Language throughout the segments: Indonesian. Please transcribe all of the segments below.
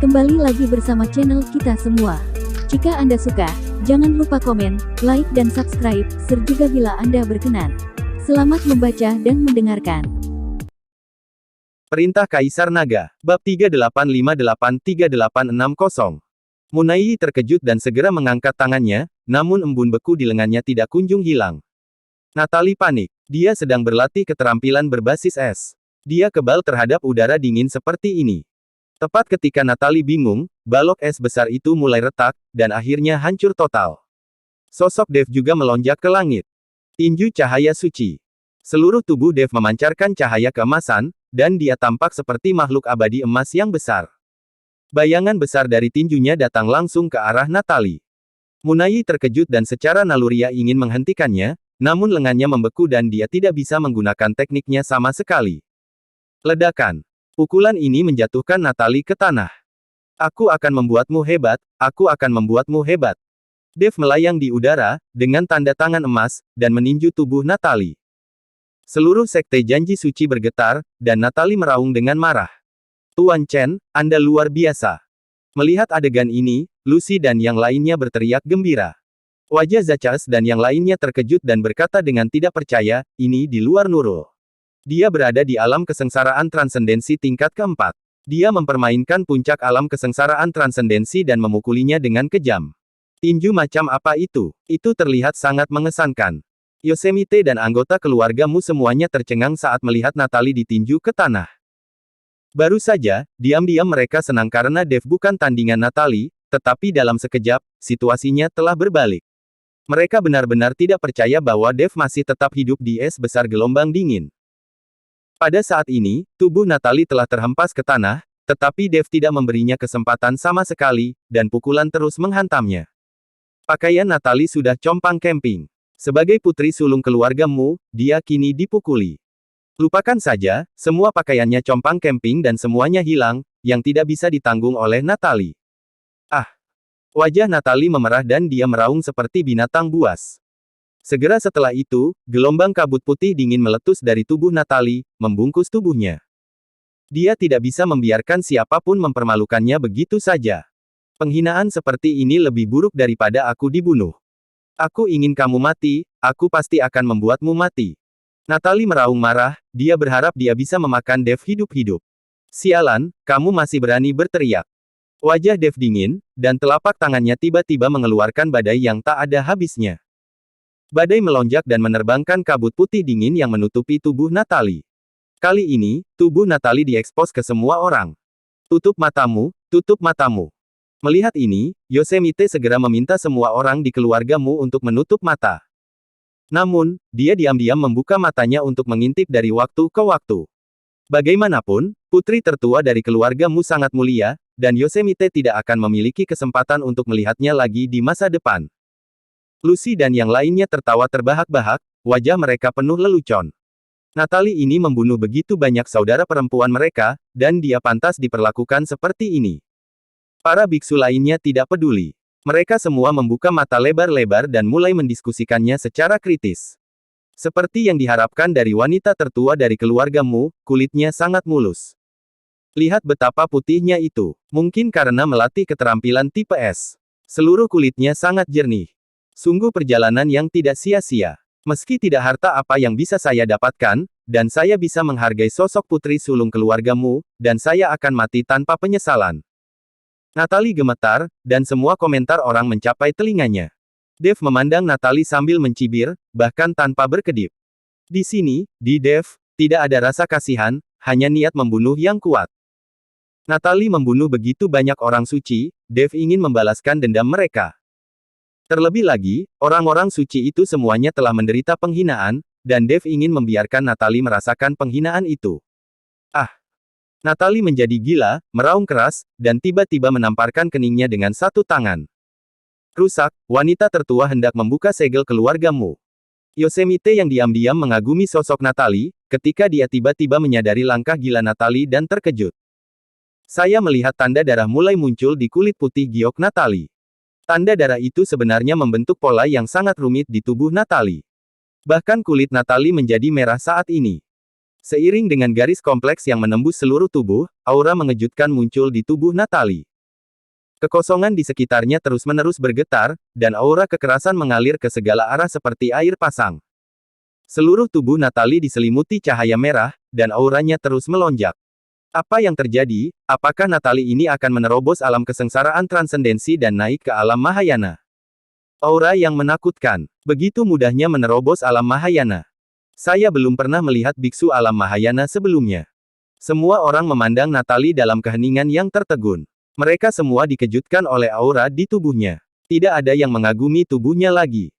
Kembali lagi bersama channel kita semua. Jika Anda suka, jangan lupa komen, like dan subscribe, serta bila Anda berkenan. Selamat membaca dan mendengarkan. Perintah Kaisar Naga, Bab 38583860. Munai terkejut dan segera mengangkat tangannya, namun embun beku di lengannya tidak kunjung hilang. Natalie panik. Dia sedang berlatih keterampilan berbasis es. Dia kebal terhadap udara dingin seperti ini. Tepat ketika Natalie bingung, balok es besar itu mulai retak, dan akhirnya hancur total. Sosok Dev juga melonjak ke langit. Tinju cahaya suci. Seluruh tubuh Dev memancarkan cahaya keemasan, dan dia tampak seperti makhluk abadi emas yang besar. Bayangan besar dari tinjunya datang langsung ke arah Natalie. Munai terkejut dan secara naluriah ingin menghentikannya, namun lengannya membeku dan dia tidak bisa menggunakan tekniknya sama sekali. Ledakan. Pukulan ini menjatuhkan Natalie ke tanah. Aku akan membuatmu hebat, aku akan membuatmu hebat. Dev melayang di udara, dengan tanda tangan emas, dan meninju tubuh Natalie. Seluruh sekte janji suci bergetar, dan Natalie meraung dengan marah. Tuan Chen, Anda luar biasa. Melihat adegan ini, Lucy dan yang lainnya berteriak gembira. Wajah Zachas dan yang lainnya terkejut dan berkata dengan tidak percaya, ini di luar Nurul. Dia berada di alam kesengsaraan transendensi tingkat keempat. Dia mempermainkan puncak alam kesengsaraan transendensi dan memukulinya dengan kejam. Tinju macam apa itu? Itu terlihat sangat mengesankan. Yosemite dan anggota keluargamu semuanya tercengang saat melihat Natalie ditinju ke tanah. Baru saja, diam-diam mereka senang karena Dev bukan tandingan Natalie, tetapi dalam sekejap, situasinya telah berbalik. Mereka benar-benar tidak percaya bahwa Dev masih tetap hidup di es besar gelombang dingin. Pada saat ini, tubuh Natalie telah terhempas ke tanah, tetapi Dev tidak memberinya kesempatan sama sekali, dan pukulan terus menghantamnya. Pakaian Natalie sudah compang-camping. Sebagai putri sulung keluargamu, dia kini dipukuli. Lupakan saja, semua pakaiannya compang-camping dan semuanya hilang, yang tidak bisa ditanggung oleh Natalie. Ah! Wajah Natalie memerah dan dia meraung seperti binatang buas. Segera setelah itu, gelombang kabut putih dingin meletus dari tubuh Natalie, membungkus tubuhnya. Dia tidak bisa membiarkan siapapun mempermalukannya begitu saja. Penghinaan seperti ini lebih buruk daripada aku dibunuh. Aku ingin kamu mati, aku pasti akan membuatmu mati. Natalie meraung marah, dia berharap dia bisa memakan Dev hidup-hidup. Sialan, kamu masih berani berteriak. Wajah Dev dingin, dan telapak tangannya tiba-tiba mengeluarkan badai yang tak ada habisnya. Badai melonjak dan menerbangkan kabut putih dingin yang menutupi tubuh Natalie. Kali ini, tubuh Natalie diekspos ke semua orang. Tutup matamu, tutup matamu. Melihat ini, Yosemite segera meminta semua orang di keluargamu untuk menutup mata. Namun, dia diam-diam membuka matanya untuk mengintip dari waktu ke waktu. Bagaimanapun, putri tertua dari keluargamu sangat mulia, dan Yosemite tidak akan memiliki kesempatan untuk melihatnya lagi di masa depan. Lucy dan yang lainnya tertawa terbahak-bahak, wajah mereka penuh lelucon. Natalie ini membunuh begitu banyak saudara perempuan mereka, dan dia pantas diperlakukan seperti ini. Para biksu lainnya tidak peduli. Mereka semua membuka mata lebar-lebar dan mulai mendiskusikannya secara kritis. Seperti yang diharapkan dari wanita tertua dari keluargamu, kulitnya sangat mulus. Lihat betapa putihnya itu. Mungkin karena melatih keterampilan tipe S. Seluruh kulitnya sangat jernih. Sungguh perjalanan yang tidak sia-sia. Meski tidak harta apa yang bisa saya dapatkan, dan saya bisa menghargai sosok putri sulung keluargamu, dan saya akan mati tanpa penyesalan. Natalie gemetar, dan semua komentar orang mencapai telinganya. Dev memandang Natalie sambil mencibir, bahkan tanpa berkedip. Di sini, di Dev, tidak ada rasa kasihan, hanya niat membunuh yang kuat. Natalie membunuh begitu banyak orang suci, Dev ingin membalaskan dendam mereka. Terlebih lagi, orang-orang suci itu semuanya telah menderita penghinaan, dan Dev ingin membiarkan Natalie merasakan penghinaan itu. Ah! Natalie menjadi gila, meraung keras, dan tiba-tiba menamparkan keningnya dengan satu tangan. Rusak, wanita tertua hendak membuka segel keluargamu. Yosemite yang diam-diam mengagumi sosok Natalie, ketika dia tiba-tiba menyadari langkah gila Natalie dan terkejut. Saya melihat tanda darah mulai muncul di kulit putih giok Natalie. Tanda darah itu sebenarnya membentuk pola yang sangat rumit di tubuh Natalie. Bahkan kulit Natalie menjadi merah saat ini. Seiring dengan garis kompleks yang menembus seluruh tubuh, aura mengejutkan muncul di tubuh Natalie. Kekosongan di sekitarnya terus-menerus bergetar, dan aura kekerasan mengalir ke segala arah seperti air pasang. Seluruh tubuh Natalie diselimuti cahaya merah, dan auranya terus melonjak. Apa yang terjadi? Apakah Natalie ini akan menerobos alam kesengsaraan transendensi dan naik ke alam Mahayana? Aura yang menakutkan. Begitu mudahnya menerobos alam Mahayana. Saya belum pernah melihat biksu alam Mahayana sebelumnya. Semua orang memandang Natalie dalam keheningan yang tertegun. Mereka semua dikejutkan oleh aura di tubuhnya. Tidak ada yang mengagumi tubuhnya lagi.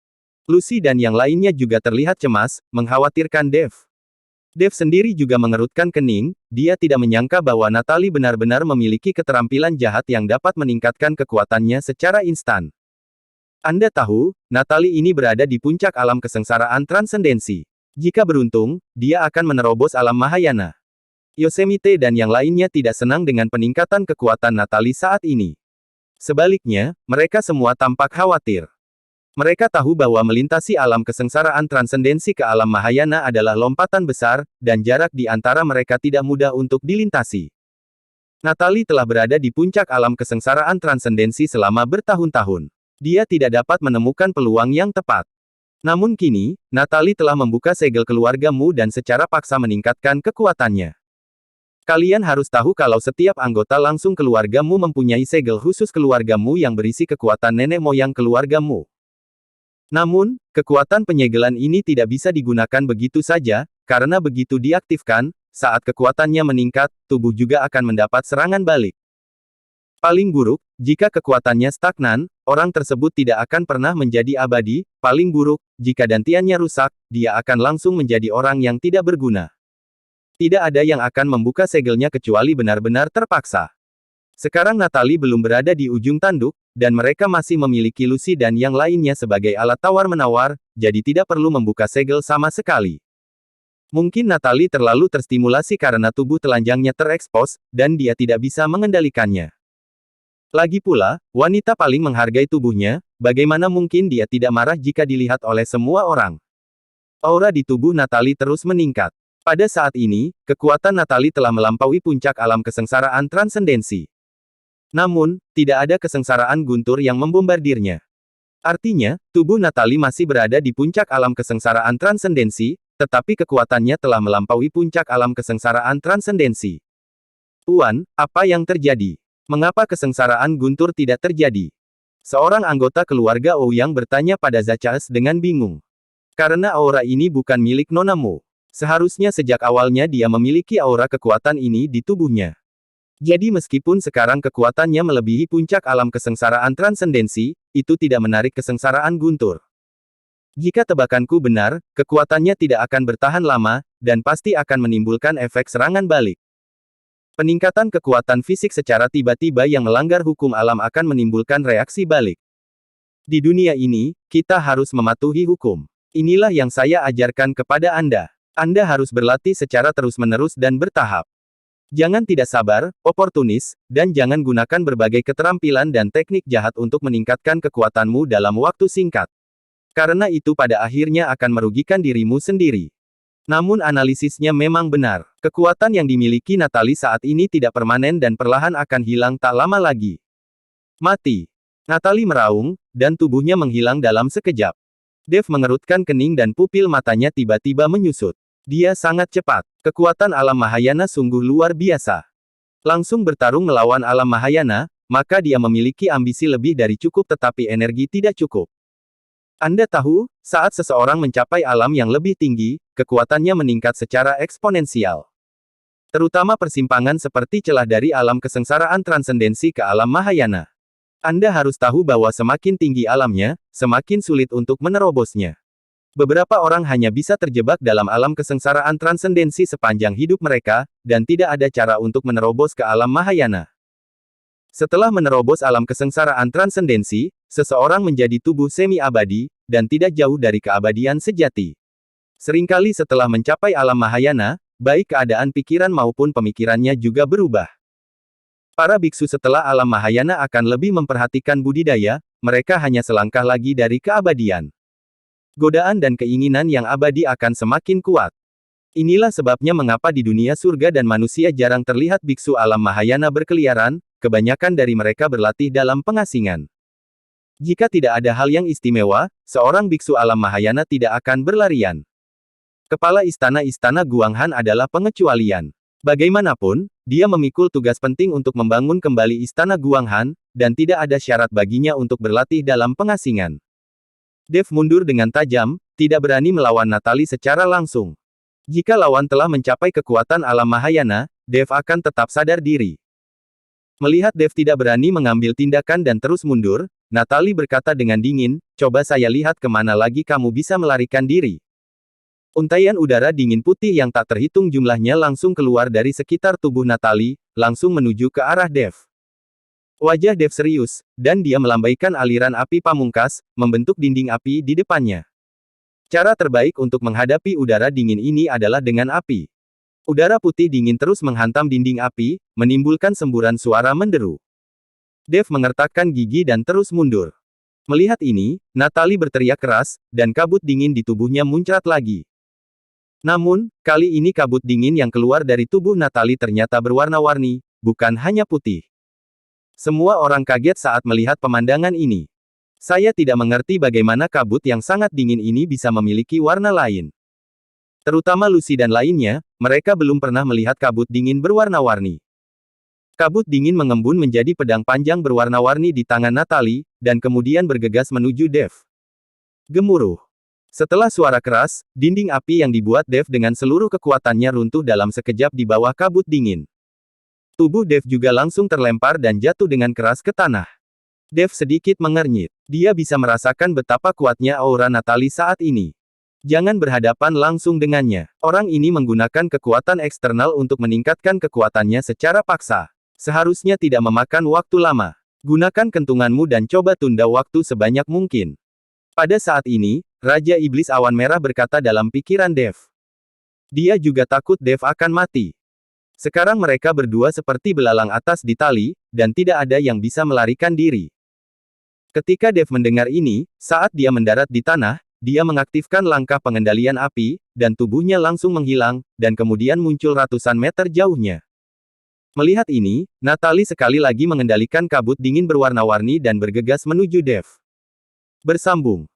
Lucy dan yang lainnya juga terlihat cemas, mengkhawatirkan Dev. Dev sendiri juga mengerutkan kening, dia tidak menyangka bahwa Natalie benar-benar memiliki keterampilan jahat yang dapat meningkatkan kekuatannya secara instan. Anda tahu, Natalie ini berada di puncak alam kesengsaraan transendensi. Jika beruntung, dia akan menerobos alam Mahayana. Yosemite dan yang lainnya tidak senang dengan peningkatan kekuatan Natalie saat ini. Sebaliknya, mereka semua tampak khawatir. Mereka tahu bahwa melintasi alam kesengsaraan transendensi ke alam Mahayana adalah lompatan besar, dan jarak di antara mereka tidak mudah untuk dilintasi. Natalie telah berada di puncak alam kesengsaraan transendensi selama bertahun-tahun. Dia tidak dapat menemukan peluang yang tepat. Namun kini, Natalie telah membuka segel keluarga Mu dan secara paksa meningkatkan kekuatannya. Kalian harus tahu kalau setiap anggota langsung keluarga Mu mempunyai segel khusus keluarga Mu yang berisi kekuatan nenek moyang keluarga Mu. Namun, kekuatan penyegelan ini tidak bisa digunakan begitu saja, karena begitu diaktifkan, saat kekuatannya meningkat, tubuh juga akan mendapat serangan balik. Paling buruk, jika kekuatannya stagnan, orang tersebut tidak akan pernah menjadi abadi. Paling buruk, jika dantiannya rusak, dia akan langsung menjadi orang yang tidak berguna. Tidak ada yang akan membuka segelnya kecuali benar-benar terpaksa. Sekarang Natalie belum berada di ujung tanduk, dan mereka masih memiliki Lucy dan yang lainnya sebagai alat tawar-menawar, jadi tidak perlu membuka segel sama sekali. Mungkin Natalie terlalu terstimulasi karena tubuh telanjangnya terekspos, dan dia tidak bisa mengendalikannya. Lagi pula, wanita paling menghargai tubuhnya, bagaimana mungkin dia tidak marah jika dilihat oleh semua orang? Aura di tubuh Natalie terus meningkat. Pada saat ini, kekuatan Natalie telah melampaui puncak alam kesengsaraan transendensi. Namun, tidak ada kesengsaraan guntur yang membombardirnya. Artinya, tubuh Natalie masih berada di puncak alam kesengsaraan transendensi, tetapi kekuatannya telah melampaui puncak alam kesengsaraan transendensi. Tuan, apa yang terjadi? Mengapa kesengsaraan guntur tidak terjadi? Seorang anggota keluarga Ouyang bertanya pada Zachas dengan bingung. Karena aura ini bukan milik Nona Mu. Seharusnya sejak awalnya dia memiliki aura kekuatan ini di tubuhnya. Jadi meskipun sekarang kekuatannya melebihi puncak alam kesengsaraan transendensi, itu tidak menarik kesengsaraan guntur. Jika tebakanku benar, kekuatannya tidak akan bertahan lama, dan pasti akan menimbulkan efek serangan balik. Peningkatan kekuatan fisik secara tiba-tiba yang melanggar hukum alam akan menimbulkan reaksi balik. Di dunia ini, kita harus mematuhi hukum. Inilah yang saya ajarkan kepada Anda. Anda harus berlatih secara terus-menerus dan bertahap. Jangan tidak sabar, oportunis, dan jangan gunakan berbagai keterampilan dan teknik jahat untuk meningkatkan kekuatanmu dalam waktu singkat. Karena itu pada akhirnya akan merugikan dirimu sendiri. Namun analisisnya memang benar. Kekuatan yang dimiliki Natalie saat ini tidak permanen dan perlahan akan hilang tak lama lagi. Mati. Natalie meraung, dan tubuhnya menghilang dalam sekejap. Dev mengerutkan kening dan pupil matanya tiba-tiba menyusut. Dia sangat cepat. Kekuatan alam Mahayana sungguh luar biasa. Langsung bertarung melawan alam Mahayana, maka dia memiliki ambisi lebih dari cukup tetapi energi tidak cukup. Anda tahu, saat seseorang mencapai alam yang lebih tinggi, kekuatannya meningkat secara eksponensial. Terutama persimpangan seperti celah dari alam kesengsaraan transendensi ke alam Mahayana. Anda harus tahu bahwa semakin tinggi alamnya, semakin sulit untuk menerobosnya. Beberapa orang hanya bisa terjebak dalam alam kesengsaraan transendensi sepanjang hidup mereka, dan tidak ada cara untuk menerobos ke alam Mahayana. Setelah menerobos alam kesengsaraan transendensi, seseorang menjadi tubuh semi-abadi, dan tidak jauh dari keabadian sejati. Seringkali setelah mencapai alam Mahayana, baik keadaan pikiran maupun pemikirannya juga berubah. Para biksu setelah alam Mahayana akan lebih memperhatikan budidaya, mereka hanya selangkah lagi dari keabadian. Godaan dan keinginan yang abadi akan semakin kuat. Inilah sebabnya mengapa di dunia surga dan manusia jarang terlihat biksu alam Mahayana berkeliaran, kebanyakan dari mereka berlatih dalam pengasingan. Jika tidak ada hal yang istimewa, seorang biksu alam Mahayana tidak akan berlarian. Kepala istana-istana Guanghan adalah pengecualian. Bagaimanapun, dia memikul tugas penting untuk membangun kembali istana Guanghan, dan tidak ada syarat baginya untuk berlatih dalam pengasingan. Dev mundur dengan tajam, tidak berani melawan Natali secara langsung. Jika lawan telah mencapai kekuatan alam Mahayana, Dev akan tetap sadar diri. Melihat Dev tidak berani mengambil tindakan dan terus mundur, Natali berkata dengan dingin, "Coba saya lihat kemana lagi kamu bisa melarikan diri." Untaian udara dingin putih yang tak terhitung jumlahnya langsung keluar dari sekitar tubuh Natali, langsung menuju ke arah Dev. Wajah Dev serius, dan dia melambaikan aliran api pamungkas, membentuk dinding api di depannya. Cara terbaik untuk menghadapi udara dingin ini adalah dengan api. Udara putih dingin terus menghantam dinding api, menimbulkan semburan suara menderu. Dev mengertakkan gigi dan terus mundur. Melihat ini, Natali berteriak keras, dan kabut dingin di tubuhnya muncrat lagi. Namun, kali ini kabut dingin yang keluar dari tubuh Natali ternyata berwarna-warni, bukan hanya putih. Semua orang kaget saat melihat pemandangan ini. Saya tidak mengerti bagaimana kabut yang sangat dingin ini bisa memiliki warna lain. Terutama Lucy dan lainnya, mereka belum pernah melihat kabut dingin berwarna-warni. Kabut dingin mengembun menjadi pedang panjang berwarna-warni di tangan Natali, dan kemudian bergegas menuju Dev. Gemuruh. Setelah suara keras, dinding api yang dibuat Dev dengan seluruh kekuatannya runtuh dalam sekejap di bawah kabut dingin. Tubuh Dev juga langsung terlempar dan jatuh dengan keras ke tanah. Dev sedikit mengernyit. Dia bisa merasakan betapa kuatnya aura Natali saat ini. Jangan berhadapan langsung dengannya. Orang ini menggunakan kekuatan eksternal untuk meningkatkan kekuatannya secara paksa. Seharusnya tidak memakan waktu lama. Gunakan kentunganmu dan coba tunda waktu sebanyak mungkin. Pada saat ini, Raja Iblis Awan Merah berkata dalam pikiran Dev. Dia juga takut Dev akan mati. Sekarang mereka berdua seperti belalang atas di tali, dan tidak ada yang bisa melarikan diri. Ketika Dev mendengar ini, saat dia mendarat di tanah, dia mengaktifkan langkah pengendalian api, dan tubuhnya langsung menghilang, dan kemudian muncul ratusan meter jauhnya. Melihat ini, Natali sekali lagi mengendalikan kabut dingin berwarna-warni dan bergegas menuju Dev. Bersambung.